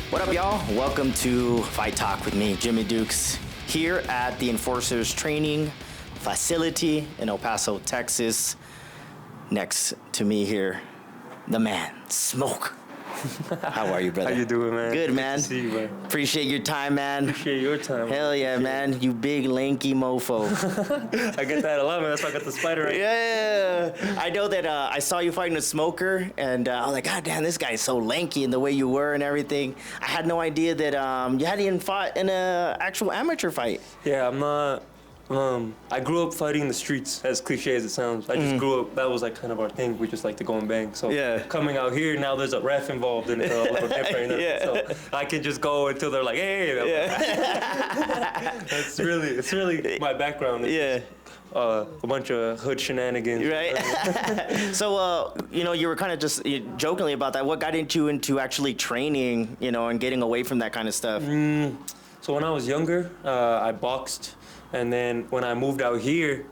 What up, y'all? Welcome to Fight Talk with me, Jimmy Dukes, here at the Enforcers Training Facility in El Paso, Texas. Next to me here, the man, Smoke. How are you, brother? How you doing, man? Good, man. Good to see you, man. Appreciate your time, man. Appreciate your time. Hell yeah, man. You big, lanky mofo. I get that a lot, man. That's why I got the spider right. Yeah. I know that I saw you fighting a smoker, and I was like, God damn, this guy's so lanky in the way you were and everything. I had no idea that you hadn't even fought in an actual amateur fight. Yeah, I'm not. I grew up fighting in the streets, as cliche as it sounds. I just grew up, that was like kind of our thing. We just like to go and bang. So coming out here, now there's a ref involved and it's a little different. You know? So I can just go until they're like, hey. It's really my background. It's a bunch of hood shenanigans. Right. So, you were kind of just jokingly about that. What got you into actually training, and getting away from that kind of stuff? So when I was younger, I boxed. And then when I moved out here,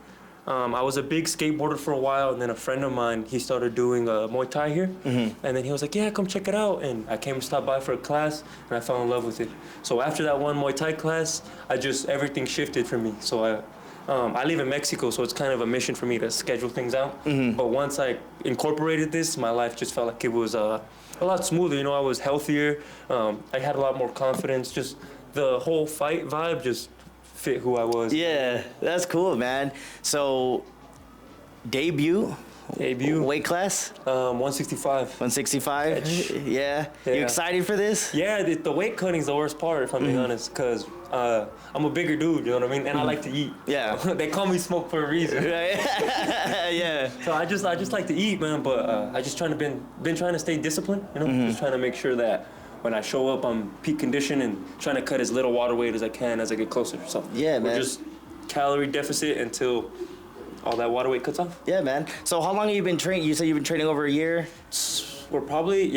I was a big skateboarder for a while. And then a friend of mine, he started doing Muay Thai here. Mm-hmm. And then he was like, yeah, come check it out. And I came and stopped by for a class, and I fell in love with it. So after that one Muay Thai class, everything shifted for me. So I live in Mexico, so it's kind of a mission for me to schedule things out. Mm-hmm. But once I incorporated this, my life just felt like it was a lot smoother. I was healthier. I had a lot more confidence. Just the whole fight vibe just fit who I was. Yeah, that's cool, man. So, debut weight class? 165. 165? Yeah. You excited for this? Yeah, the weight cutting's the worst part, if I'm being honest, because I'm a bigger dude, you know what I mean? And I like to eat. Yeah. They call me Smoke for a reason. Right. Yeah. So I just like to eat, man, but I just been trying to stay disciplined, just trying to make sure that when I show up, I'm peak condition and trying to cut as little water weight as I can as I get closer. So yeah, man. We're just calorie deficit until all that water weight cuts off. Yeah, man. So how long have you been training? You said you've been training over a year? We're probably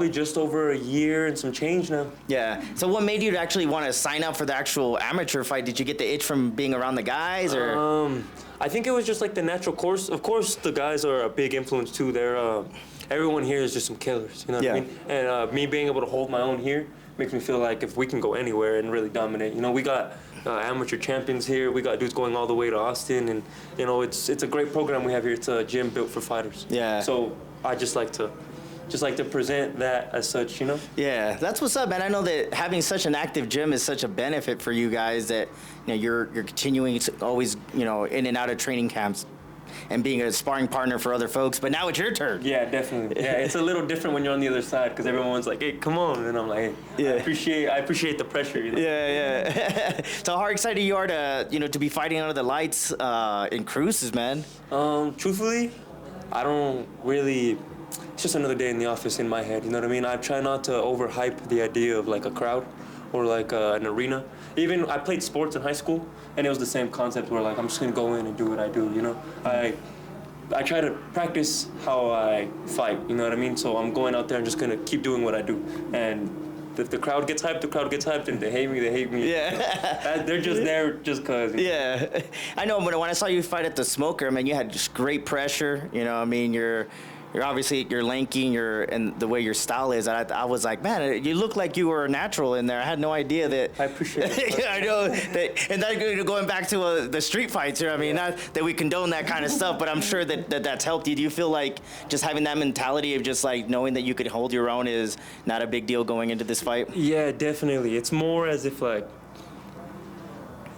just over a year and some change now. Yeah. So what made you actually want to sign up for the actual amateur fight? Did you get the itch from being around the guys, or? I think it was just like the natural course. Of course, the guys are a big influence too. They're everyone here is just some killers, you know what I mean? And me being able to hold my own here makes me feel like if we can go anywhere and really dominate. We got amateur champions here. We got dudes going all the way to Austin, and it's a great program we have here. It's a gym built for fighters. Yeah. So I just like to present that as such, Yeah, that's what's up, man. I know that having such an active gym is such a benefit for you guys that you're continuing to always in and out of training camps and being a sparring partner for other folks. But now it's your turn. Yeah, definitely. Yeah, it's a little different when you're on the other side because everyone's like, "Hey, come on," and I'm like, "Hey, I appreciate the pressure." Yeah. So how excited you are to be fighting under the lights in Cruces, man? Truthfully, I don't really. It's just another day in the office in my head, you know what I mean? I try not to overhype the idea of like a crowd or like an arena. Even I played sports in high school, and it was the same concept where like I'm just gonna go in and do what I do, I try to practice how I fight, you know what I mean? So I'm going out there and just gonna keep doing what I do. And if the crowd gets hyped, and they hate me. Yeah. They're just there just cause. Yeah. I know when I saw you fight at the Smoker, man, you had just great pressure, You're obviously lanky and the way your style is. I was like, man, you look like you were natural in there. I had no idea that. I appreciate it. Yeah, I know. And then going back to the street fights here, not that we condone that kind of stuff, but I'm sure that's helped you. Do you feel like just having that mentality of just like knowing that you could hold your own is not a big deal going into this fight? Yeah, definitely. It's more as if like,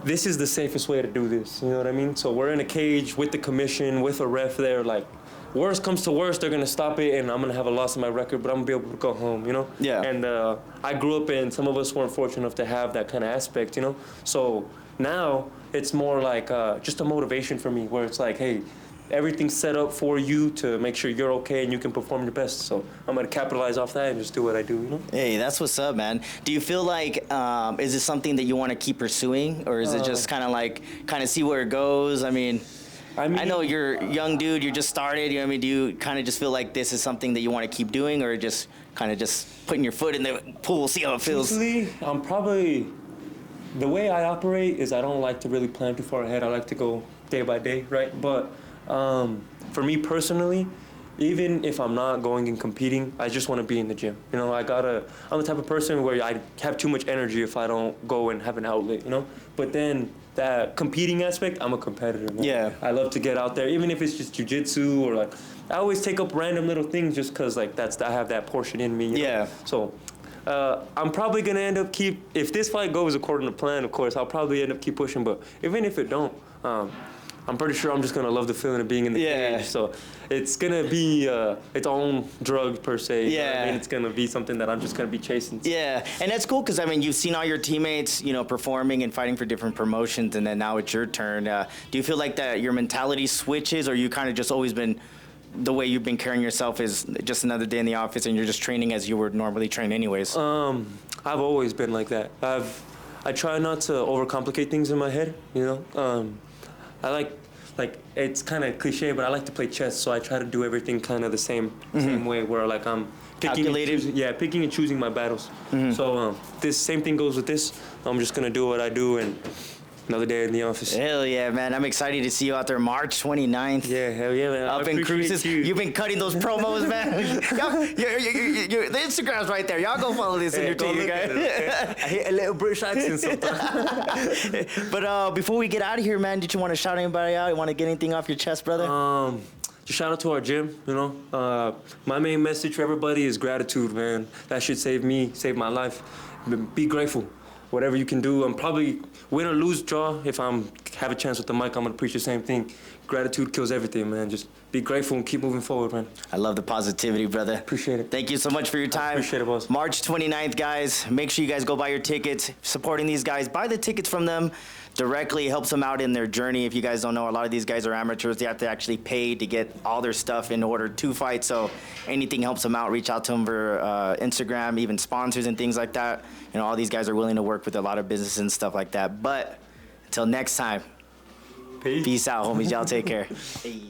this is the safest way to do this. You know what I mean? So we're in a cage with the commission, with a ref there, like, worst comes to worst, they're gonna stop it, and I'm gonna have a loss in my record, but I'm gonna be able to go home, Yeah. And I grew up in, some of us weren't fortunate enough to have that kind of aspect, So now it's more like just a motivation for me, where it's like, hey, everything's set up for you to make sure you're okay and you can perform your best. So I'm gonna capitalize off that and just do what I do, Hey, that's what's up, man. Do you feel like is it something that you want to keep pursuing, or is it just kind of see where it goes? I know you're a young dude, you're just started, do you kind of just feel like this is something that you want to keep doing, or just kind of just putting your foot in the pool, see how it feels? Truthfully, I'm probably, the way I operate is I don't like to really plan too far ahead. I like to go day by day, right? But for me personally, even if I'm not going and competing, I just want to be in the gym. You know, I'm the type of person where I have too much energy if I don't go and have an outlet, you know? But then that competing aspect, I'm a competitor, man. Yeah. I love to get out there, even if it's just jiu-jitsu or like, I always take up random little things just because like I have that portion in me. You know? Yeah. So I'm probably going to end up if this fight goes according to plan, of course, I'll probably end up keep pushing. But even if it don't, I'm pretty sure I'm just going to love the feeling of being in the cage. So it's going to be its own drug per se. Yeah. You know what I mean? It's going to be something that I'm just going to be chasing. Yeah, and that's cool because, I mean, you've seen all your teammates, you know, performing and fighting for different promotions, and then now it's your turn. Do you feel like that your mentality switches, or you kind of just always been the way you've been carrying yourself is just another day in the office and you're just training as you would normally train anyways? I've always been like that. I try not to overcomplicate things in my head, you know. I like it's kind of cliche, but I like to play chess, so I try to do everything kind of the same way, where like I'm picking and choosing my battles. So this same thing goes with this. I'm just gonna do what I do, and another day in the office. Hell yeah, man. I'm excited to see you out there March 29th. Yeah, hell yeah, man. Up in Cruces. You've been cutting those promos, man. The Instagram's right there. Y'all go follow this in your team, guys. I hate a little British accent sometimes. But before we get out of here, man, did you want to shout anybody out? You want to get anything off your chest, brother? Just shout out to our gym, you know. My main message for everybody is gratitude, man. That should save my life. Be grateful. Whatever you can do. I'm probably win or lose, draw. If I have a chance with the mic, I'm gonna preach the same thing. Gratitude kills everything, man. Just be grateful and keep moving forward, man. I love the positivity, brother. Appreciate it. Thank you so much for your time. Appreciate it, boss. March 29th, guys. Make sure you guys go buy your tickets. Supporting these guys. Buy the tickets from them directly. Helps them out in their journey. If you guys don't know, a lot of these guys are amateurs. They have to actually pay to get all their stuff in order to fight. So anything helps them out. Reach out to them for Instagram, even sponsors and things like that. You know, all these guys are willing to work with a lot of businesses and stuff like that. But until next time, peace out, homies. Y'all take care. Hey.